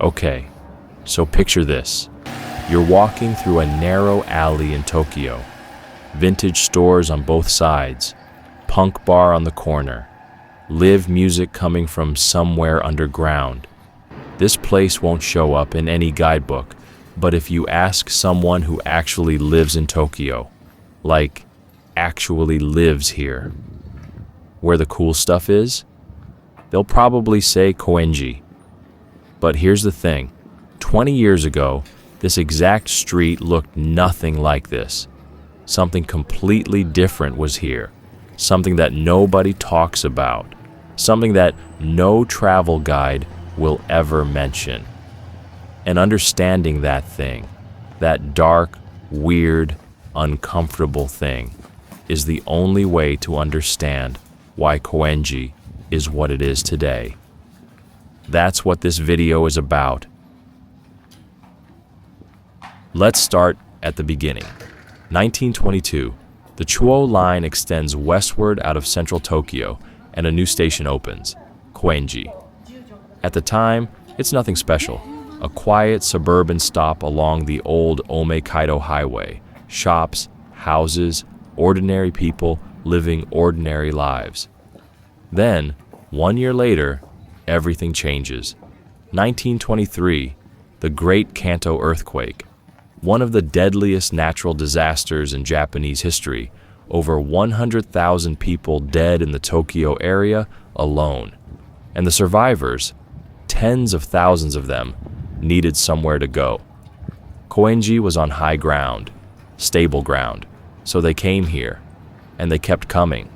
Okay, so picture this. You're walking through a narrow alley in Tokyo. Vintage stores on both sides, punk bar on the corner, live music coming from somewhere underground. This place won't show up in any guidebook, but if you ask someone who actually lives in Tokyo, like actually lives here, where the cool stuff is, they'll probably say Koenji. But here's the thing, 20 years ago, this exact street looked nothing like this. Something completely different was here, something that nobody talks about, something that no travel guide will ever mention. And understanding that thing, that dark, weird, uncomfortable thing, is the only way to understand why Koenji is what it is today. That's what this video is about. Let's start at the beginning. 1922, the Chuo line extends westward out of central Tokyo and a new station opens, Koenji. At the time, it's nothing special. A quiet suburban stop along the old Ome-Kaido highway. Shops, houses, ordinary people living ordinary lives. Then, 1 year later, everything changes. 1923, the Great Kanto earthquake. One of the deadliest natural disasters in Japanese history. Over 100,000 people dead in the Tokyo area alone. And the survivors, tens of thousands of them, needed somewhere to go. Koenji was on high ground, stable ground, so they came here, and they kept coming.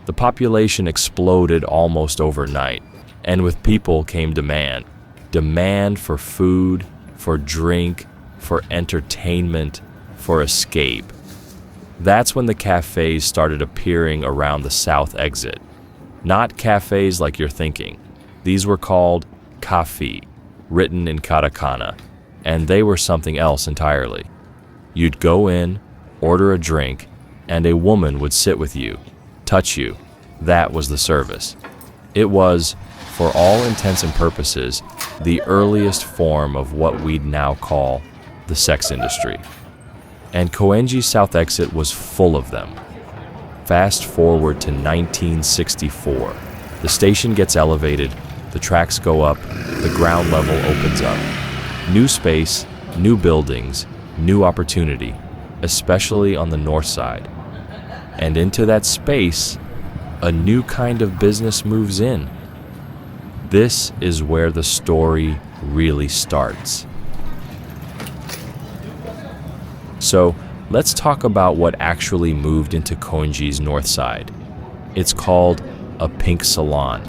The population exploded almost overnight, and with people came demand. Demand for food, for drink, for entertainment, for escape. That's when the cafes started appearing around the south exit. Not cafes like you're thinking. These were called kafi, written in katakana, and they were something else entirely. You'd go in, order a drink, and a woman would sit with you, touch you. That was the service. It was, for all intents and purposes, the earliest form of what we'd now call the sex industry. And Koenji's south exit was full of them. Fast forward to 1964. The station gets elevated, the tracks go up, the ground level opens up. New space, new buildings, new opportunity, especially on the north side. And into that space, a new kind of business moves in. This is where the story really starts. So, let's talk about what actually moved into Koenji's north side. It's called a pink salon.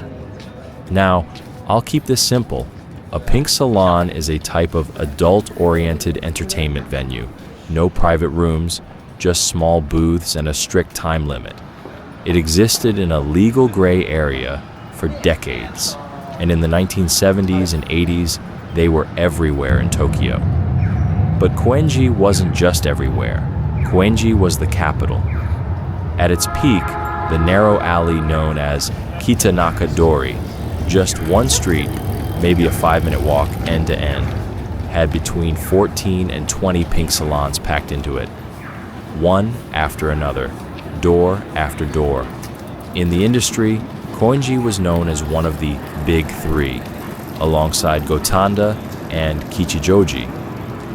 Now, I'll keep this simple. A pink salon is a type of adult-oriented entertainment venue. No private rooms, just small booths and a strict time limit. It existed in a legal gray area for decades, and in the 1970s and 80s, they were everywhere in Tokyo. But Koenji wasn't just everywhere. Koenji was the capital. At its peak, the narrow alley known as Kitanaka Dori, just one street, maybe a 5-minute walk end to end, had between 14 and 20 pink salons packed into it. One after another, door after door. In the industry, Koenji was known as one of the big three, alongside Gotanda and Kichijoji,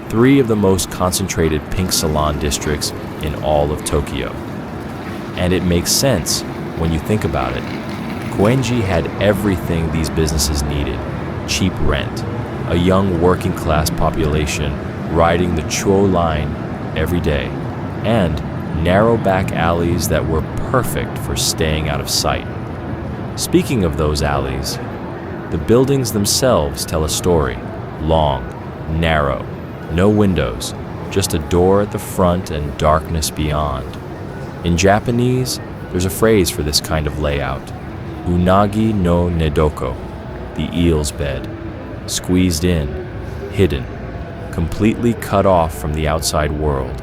three of the most concentrated pink salon districts in all of Tokyo. And it makes sense when you think about it. Koenji had everything these businesses needed. Cheap rent, a young working class population riding the Chuo line every day, and narrow back alleys that were perfect for staying out of sight. Speaking of those alleys, the buildings themselves tell a story. Long, narrow, no windows, just a door at the front and darkness beyond. In Japanese, there's a phrase for this kind of layout. Unagi no nedoko, the eel's bed. Squeezed in, hidden, completely cut off from the outside world.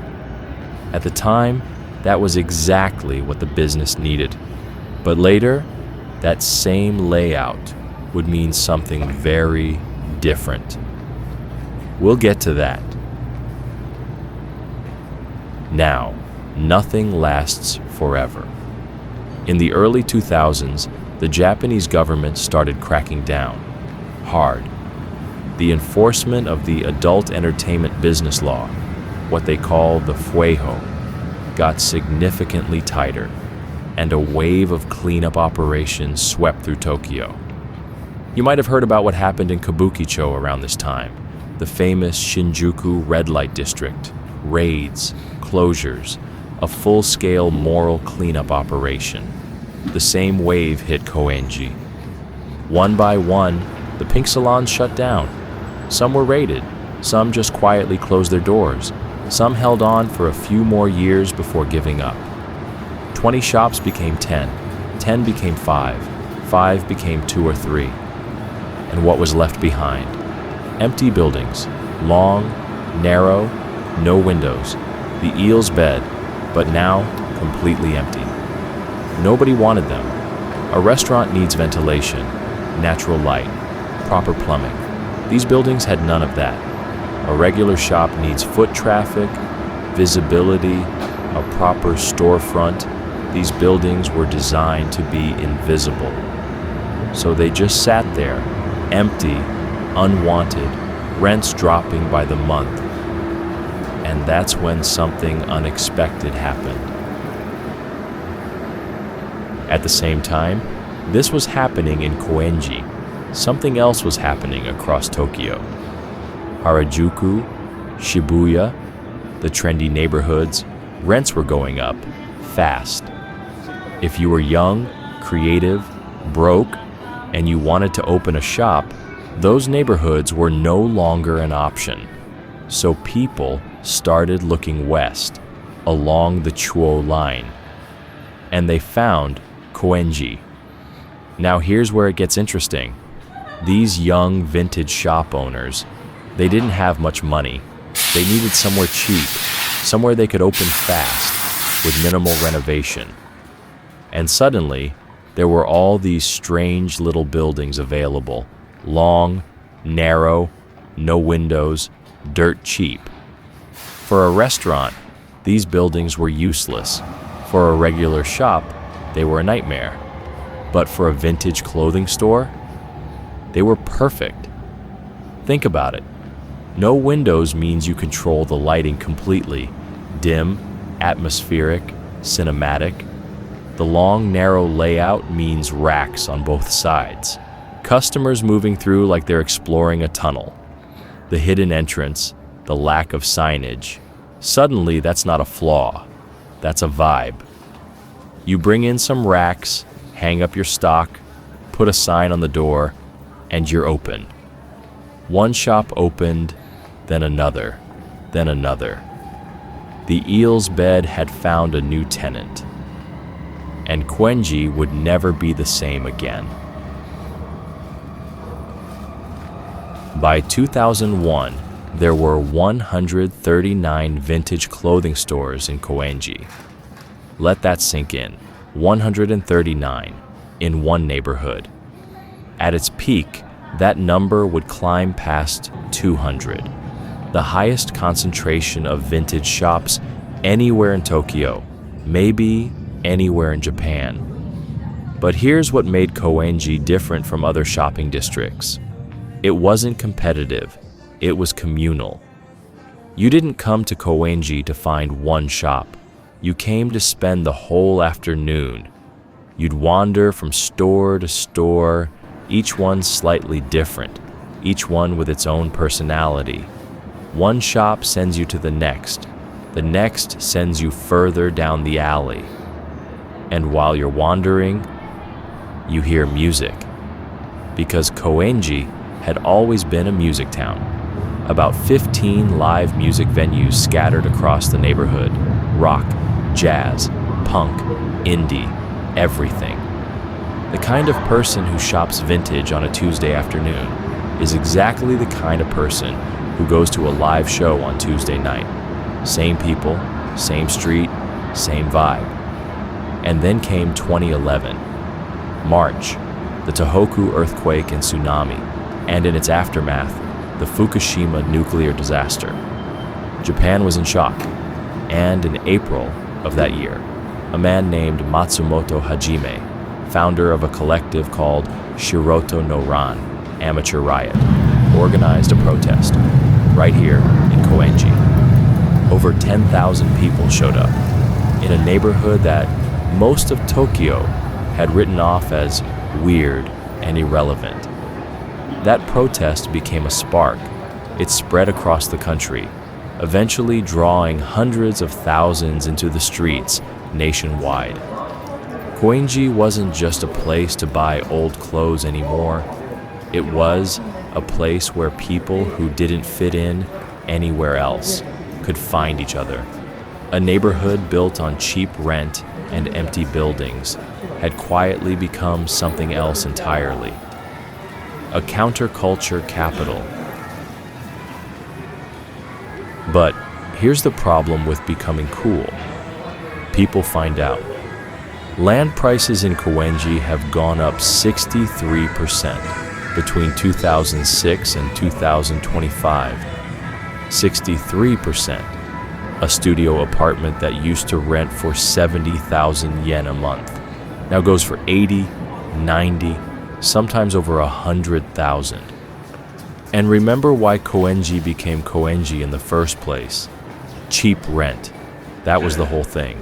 At the time, that was exactly what the business needed. But later, that same layout would mean something very different. We'll get to that. Now, nothing lasts forever. In the early 2000s, the Japanese government started cracking down hard. The enforcement of the adult entertainment business law, what they call the fueho, got significantly tighter, and a wave of cleanup operations swept through Tokyo. You might have heard about what happened in Kabukicho around this time, the famous Shinjuku red light district, raids, closures, a full-scale moral cleanup operation. The same wave hit Koenji. One by one, the pink salons shut down. Some were raided, some just quietly closed their doors, some held on for a few more years before giving up. 20 shops became 10, 10 became 5, 5 became 2 or 3. And what was left behind? Empty buildings, long, narrow, no windows, the eel's bed, but now completely empty. Nobody wanted them. A restaurant needs ventilation, natural light, proper plumbing. These buildings had none of that. A regular shop needs foot traffic, visibility, a proper storefront. These buildings were designed to be invisible. So they just sat there, empty, unwanted, rents dropping by the month. And that's when something unexpected happened. At the same time, this was happening in Koenji. Something else was happening across Tokyo. Harajuku, Shibuya, the trendy neighborhoods, rents were going up fast. If you were young, creative, broke, and you wanted to open a shop, those neighborhoods were no longer an option. So people started looking west, along the Chuo line, and they found Koenji. Now here's where it gets interesting. These young vintage shop owners, they didn't have much money. They needed somewhere cheap, somewhere they could open fast, with minimal renovation. And suddenly, there were all these strange little buildings available, long, narrow, no windows, dirt cheap. For a restaurant, these buildings were useless. For a regular shop, they were a nightmare. But for a vintage clothing store, they were perfect. Think about it. No windows means you control the lighting completely. Dim, atmospheric, cinematic. The long, narrow layout means racks on both sides. Customers moving through like they're exploring a tunnel. The hidden entrance, the lack of signage. Suddenly, that's not a flaw. That's a vibe. You bring in some racks, hang up your stock, put a sign on the door, and you're open. One shop opened, then another, then another. The eel's bed had found a new tenant, and Koenji would never be the same again. By 2001, there were 139 vintage clothing stores in Koenji. Let that sink in. 139 in one neighborhood. At its peak, that number would climb past 200, the highest concentration of vintage shops anywhere in Tokyo, maybe anywhere in Japan. But here's what made Koenji different from other shopping districts. It wasn't competitive, it was communal. You didn't come to Koenji to find one shop. You came to spend the whole afternoon. You'd wander from store to store, each one slightly different, each one with its own personality. One shop sends you to the next sends you further down the alley. And while you're wandering, you hear music. Because Koenji had always been a music town. About 15 live music venues scattered across the neighborhood. Rock, jazz, punk, indie, everything. The kind of person who shops vintage on a Tuesday afternoon is exactly the kind of person who goes to a live show on Tuesday night. Same people, same street, same vibe. And then came 2011. March, the Tohoku earthquake and tsunami. and in its aftermath, the Fukushima nuclear disaster. Japan was in shock, and in April of that year, a man named Matsumoto Hajime, founder of a collective called Shiroto no Ran, Amateur Riot, organized a protest right here in Koenji. Over 10,000 people showed up in a neighborhood that most of Tokyo had written off as weird and irrelevant. That protest became a spark. It spread across the country, eventually drawing hundreds of thousands into the streets nationwide. Koenji wasn't just a place to buy old clothes anymore. It was a place where people who didn't fit in anywhere else could find each other. A neighborhood built on cheap rent and empty buildings had quietly become something else entirely. A counterculture capital. But here's the problem with becoming cool. People find out. Land prices in Koenji have gone up 63% between 2006 and 2025. 63%. A studio apartment that used to rent for 70,000 yen a month now goes for 80, 90, sometimes over 100,000. And remember why Koenji became Koenji in the first place. Cheap rent. That was the whole thing.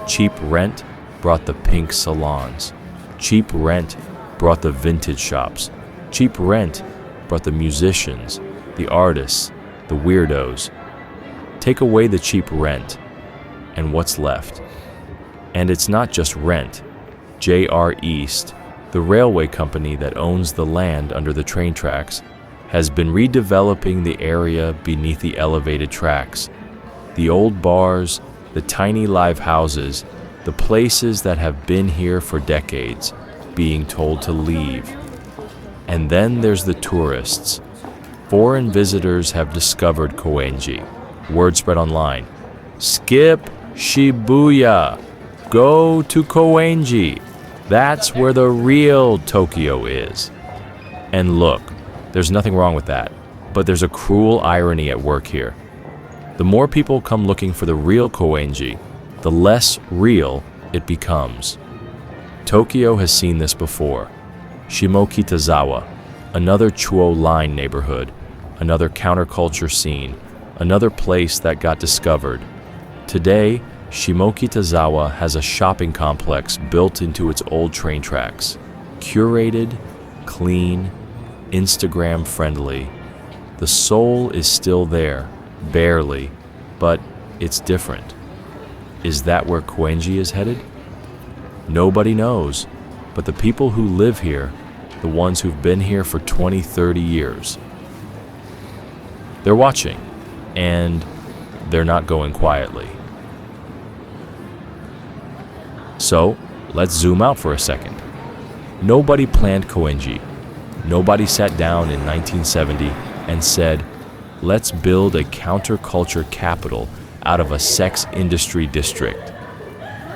Cheap rent brought the pink salons. Cheap rent brought the vintage shops. Cheap rent brought the musicians, the artists, the weirdos. Take away the cheap rent, and what's left? And it's not just rent. JR East, the railway company that owns the land under the train tracks, has been redeveloping the area beneath the elevated tracks. The old bars, the tiny live houses, the places that have been here for decades, being told to leave. And then there's the tourists. Foreign visitors have discovered Koenji. Word spread online. Skip Shibuya. Go to Koenji. That's where the real Tokyo is. And look, there's nothing wrong with that, but there's a cruel irony at work here. The more people come looking for the real Koenji, the less real it becomes. Tokyo has seen this before. Shimokitazawa, another Chuo Line neighborhood, another counterculture scene, another place that got discovered. Today, Shimokitazawa has a shopping complex built into its old train tracks. Curated, clean, Instagram friendly. The soul is still there, barely, but it's different. Is that where Koenji is headed? Nobody knows, but the people who live here, the ones who've been here for 20, 30 years, they're watching, and they're not going quietly. So, let's zoom out for a second. Nobody planned Koenji. Nobody sat down in 1970 and said, let's build a counterculture capital out of a sex industry district.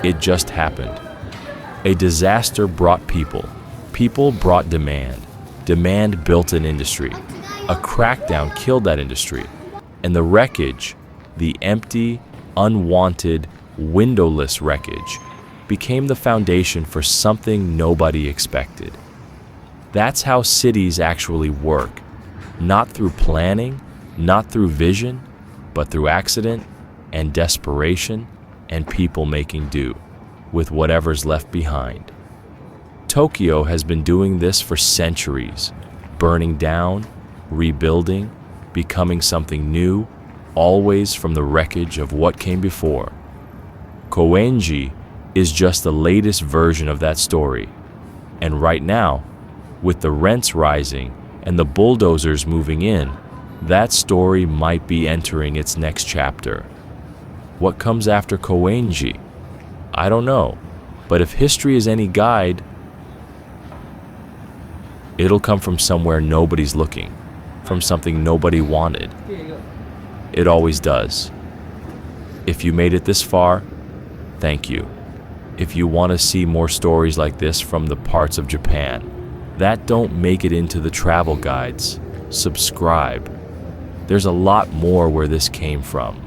It just happened. A disaster brought people. People brought demand. Demand built an industry. A crackdown killed that industry. And the wreckage, the empty, unwanted, windowless wreckage, became the foundation for something nobody expected. That's how cities actually work. Not through planning, not through vision, but through accident and desperation and people making do with whatever's left behind. Tokyo has been doing this for centuries, burning down, rebuilding, becoming something new, always from the wreckage of what came before. Koenji is just the latest version of that story. And right now, with the rents rising and the bulldozers moving in, that story might be entering its next chapter. What comes after Koenji? I don't know, but if history is any guide, it'll come from somewhere nobody's looking, from something nobody wanted. It always does. If you made it this far, thank you. If you want to see more stories like this from the parts of Japan, that don't make it into the travel guides, subscribe. There's a lot more where this came from.